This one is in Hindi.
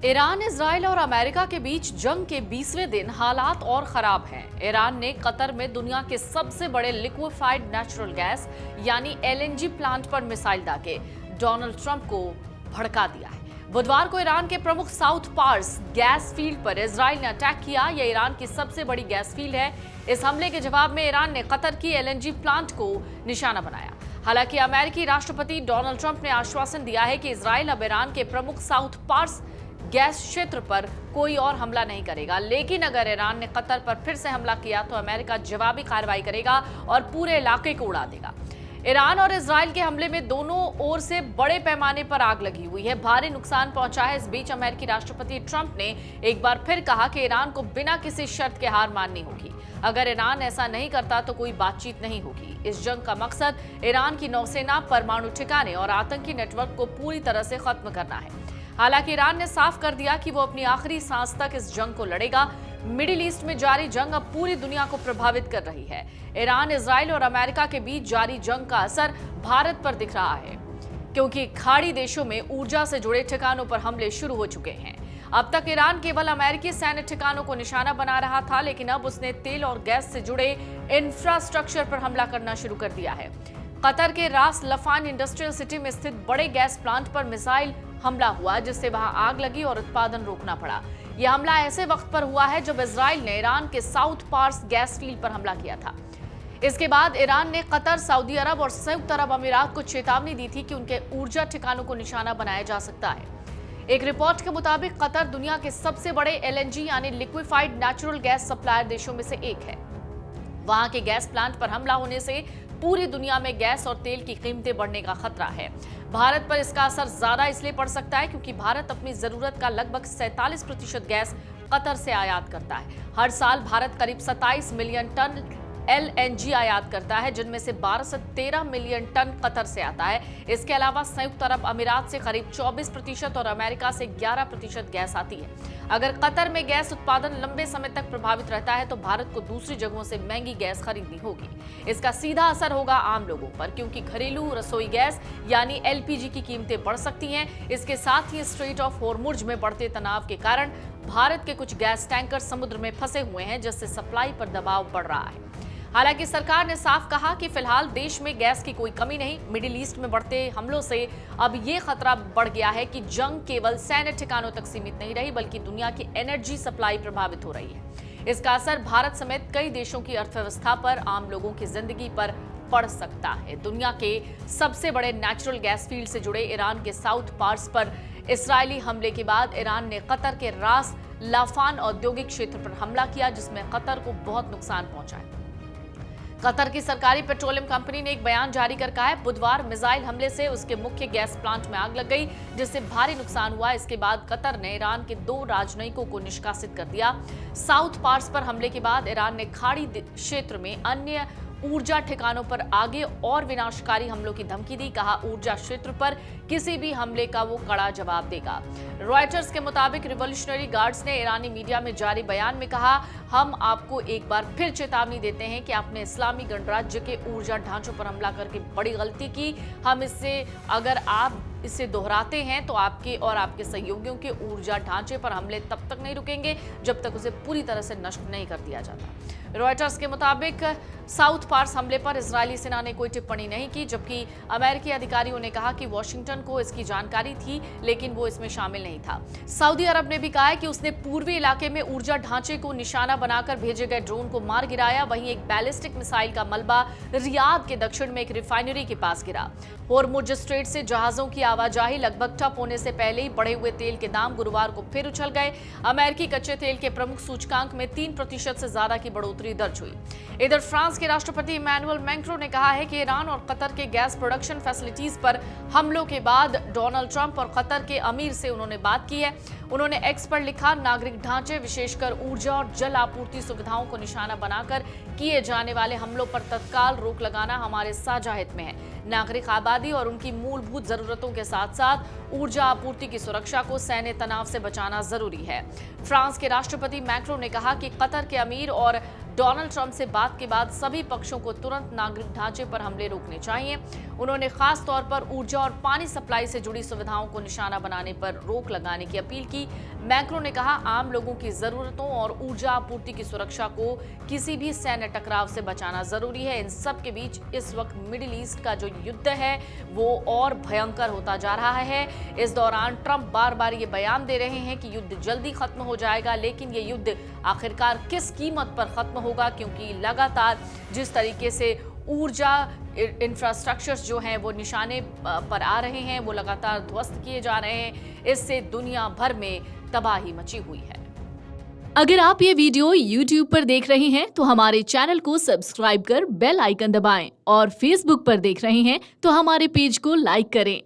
ईरान, इजराइल और अमेरिका के बीच जंग के 20वें दिन हालात और खराब हैं। ईरान ने कतर में दुनिया के सबसे बड़े लिक्विफाइड नेचुरल गैस यानी एलएनजी प्लांट पर मिसाइल दागे डोनाल्ड ट्रंप को भड़का दिया है। बुधवार को ईरान के प्रमुख साउथ पार्स गैस फील्ड पर इजराइल ने अटैक किया। यह ईरान की सबसे बड़ी गैस फील्ड है। इस हमले के जवाब में ईरान ने कतर की एलएनजी प्लांट को निशाना बनाया। हालांकि अमेरिकी राष्ट्रपति डोनाल्ड ट्रंप ने आश्वासन दिया है कि इजराइल अब ईरान के प्रमुख साउथ पार्स गैस क्षेत्र पर कोई और हमला नहीं करेगा, लेकिन अगर ईरान ने कतर पर फिर से हमला किया तो अमेरिका जवाबी कार्रवाई करेगा और पूरे इलाके को उड़ा देगा। ईरान और इजराइल के हमले में दोनों ओर से बड़े पैमाने पर आग लगी हुई है, भारी नुकसान पहुंचा है। इस बीच अमेरिकी राष्ट्रपति ट्रंप ने एक बार फिर कहा कि ईरान को बिना किसी शर्त के हार माननी होगी। अगर ईरान ऐसा नहीं करता तो कोई बातचीत नहीं होगी। इस जंग का मकसद ईरान की नौसेना, परमाणु ठिकाने और आतंकी नेटवर्क को पूरी तरह से खत्म करना है। हालांकि ईरान ने साफ कर दिया कि वो अपनी आखिरी सांस तक इस जंग को लड़ेगा। मिडिल ईस्ट में जारी जंग अब पूरी दुनिया को प्रभावित कर रही है। ईरान, इजराइल और अमेरिका के बीच जारी जंग का असर भारत पर दिख रहा है, क्योंकि खाड़ी देशों में ऊर्जा से जुड़े ठिकानों पर हमले शुरू हो चुके हैं। अब तक ईरान केवल अमेरिकी सैन्य ठिकानों को निशाना बना रहा था, लेकिन अब उसने तेल और गैस से जुड़े इंफ्रास्ट्रक्चर पर हमला करना शुरू कर दिया है। कतर के रास लफान इंडस्ट्रियल सिटी में स्थित बड़े गैस प्लांट पर मिसाइल हमला हुआ, जिससे वहां आग लगी और उत्पादन रोकना पड़ा। यह हमला ऐसे वक्त पर हुआ है जब इजराइल ने ईरान के साउथ पार्स गैस फील्ड पर हमला किया था। इसके बाद ईरान ने कतर, सऊदी अरब और संयुक्त अरब अमीरात को चेतावनी दी थी कि उनके ऊर्जा ठिकानों को निशाना बनाया जा सकता है। एक रिपोर्ट के मुताबिक कतर दुनिया के सबसे बड़े एलएनजी यानी लिक्विफाइड नेचुरल गैस सप्लायर देशों में से एक है। वहां के गैस प्लांट पर हमला होने से पूरी दुनिया में गैस और तेल की कीमतें बढ़ने का खतरा है। भारत पर इसका असर ज्यादा इसलिए पड़ सकता है क्योंकि भारत अपनी जरूरत का लगभग 47% गैस कतर से आयात करता है। हर साल भारत करीब 27 मिलियन टन एलएनजी आयात करता है, जिनमें से 12 से 13 मिलियन टन कतर से आता है। इसके अलावा संयुक्त अरब अमीरात से करीब 24% और अमेरिका से 11% गैस आती है। अगर कतर में गैस उत्पादन लंबे समय तक प्रभावित रहता है तो भारत को दूसरी जगहों से महंगी गैस खरीदनी होगी। इसका सीधा असर होगा आम लोगों पर, क्योंकि घरेलू रसोई गैस यानी एलपीजी की कीमतें बढ़ सकती हैं। इसके साथ ही स्ट्रेट ऑफ हॉर्मुज में बढ़ते तनाव के कारण भारत के कुछ गैस टैंकर समुद्र में फंसे हुए हैं, जिससे सप्लाई पर दबाव बढ़ रहा है। हालांकि सरकार ने साफ कहा कि फिलहाल देश में गैस की कोई कमी नहीं। मिडिल ईस्ट में बढ़ते हमलों से अब ये खतरा बढ़ गया है कि जंग केवल सैन्य ठिकानों तक सीमित नहीं रही, बल्कि दुनिया की एनर्जी सप्लाई प्रभावित हो रही है। इसका असर भारत समेत कई देशों की अर्थव्यवस्था पर, आम लोगों की जिंदगी पर पड़ सकता है। दुनिया के सबसे बड़े नेचुरल गैस फील्ड से जुड़े ईरान के साउथ पार्स पर इस्राएली हमले के बाद ईरान ने कतर के रास लाफान औद्योगिक क्षेत्र पर हमला किया, जिसमें कतर को बहुत नुकसान पहुंचा है। कतर की सरकारी पेट्रोलियम कंपनी ने एक बयान जारी कर कहा है, बुधवार मिसाइल हमले से उसके मुख्य गैस प्लांट में आग लग गई, जिससे भारी नुकसान हुआ। इसके बाद कतर ने ईरान के 2 राजनयिकों को निष्कासित कर दिया। साउथ पार्स पर हमले के बाद ईरान ने खाड़ी क्षेत्र में अन्य ऊर्जा ठिकानों पर आगे और विनाशकारी हमलों की धमकी दी। कहा, ऊर्जा क्षेत्र पर किसी भी हमले का वो कड़ा जवाब देगा। रॉयटर्स के मुताबिक रिवॉल्यूशनरी गार्ड्स ने ईरानी मीडिया में जारी बयान में कहा, हम आपको एक बार फिर चेतावनी देते हैं कि आपने इस्लामी गणराज्य के ऊर्जा ढांचों पर हमला करके बड़ी गलती की। अगर आप इसे दोहराते हैं तो आपके और आपके सहयोगियों के ऊर्जा ढांचे पर हमले तब तक नहीं रुकेंगे जब तक उसे पूरी तरह से नष्ट नहीं कर दिया जाता। रॉयटर्स के मुताबिक साउथ पार्स हमले पर इजरायली सेना ने कोई टिप्पणी नहीं की, जबकि अमेरिकी अधिकारियों ने कहा कि वॉशिंगटन को इसकी जानकारी थी, लेकिन वो इसमें शामिल नहीं था। सऊदी अरब ने भी कहा है कि उसने पूर्वी इलाके में ऊर्जा ढांचे को निशाना बनाकर भेजे गए ड्रोन को मार गिराया। वहीं एक बैलिस्टिक मिसाइल का मलबा रियाद के दक्षिण में एक रिफाइनरी के पास गिरा। हॉर्मुज स्ट्रेट से जहाजों की आवाजाही लगभग ठप होने से पहले ही बढ़े हुए तेल के दाम गुरुवार को फिर उछल गए। अमेरिकी कच्चे तेल के प्रमुख सूचकांक में 3% से ज्यादा की बढ़ोतरी दर्ज हुई। इधर फ्रांस के राष्ट्रपति इमैनुअल मैक्रों ने कहा है कि ईरान और कतर के गैस प्रोडक्शन फैसिलिटीज पर हमलों के बाद डोनाल्ड ट्रंप और कतर के अमीर से उन्होंने बात की है। उन्होंने एक्स पर लिखा, नागरिक ढांचे विशेषकर ऊर्जा और जल आपूर्ति सुविधाओं को निशाना बनाकर किए जाने वाले हमलों पर तत्काल रोक लगाना हमारे साझा हित में है। नागरिक आबादी और उनकी मूलभूत जरूरतों के साथ साथ ऊर्जा आपूर्ति की सुरक्षा को सैन्य तनाव से बचाना जरूरी है। फ्रांस के राष्ट्रपति मैक्रों ने कहा कि कतर के अमीर और डोनाल्ड ट्रंप से बात के बाद सभी पक्षों को तुरंत नागरिक ढांचे पर हमले रोकने चाहिए। उन्होंने खास तौर पर ऊर्जा और पानी सप्लाई से जुड़ी सुविधाओं को निशाना बनाने पर रोक लगाने की अपील की। मैक्रो ने कहा, आम लोगों की जरूरतों और ऊर्जा आपूर्ति की सुरक्षा को किसी भी सैन्य टकराव से बचाना जरूरी है। इन सब के बीच इस वक्त मिडिल ईस्ट का जो युद्ध है वो और भयंकर होता जा रहा है। इस दौरान ट्रंप बार बार ये बयान दे रहे हैं कि युद्ध जल्दी खत्म हो जाएगा, लेकिन ये युद्ध आखिरकार किस कीमत पर खत्म होगा, क्योंकि लगातार जिस तरीके से ऊर्जा इंफ्रास्ट्रक्चर्स जो हैं वो निशाने पर आ रहे हैं, वो लगातार ध्वस्त किए जा रहे हैं। इससे दुनिया भर में तबाही मची हुई है। अगर आप ये वीडियो YouTube पर देख रहे हैं तो हमारे चैनल को सब्सक्राइब कर बेल आइकन दबाएं और Facebook पर देख रहे हैं तो हमारे पेज को लाइक करें।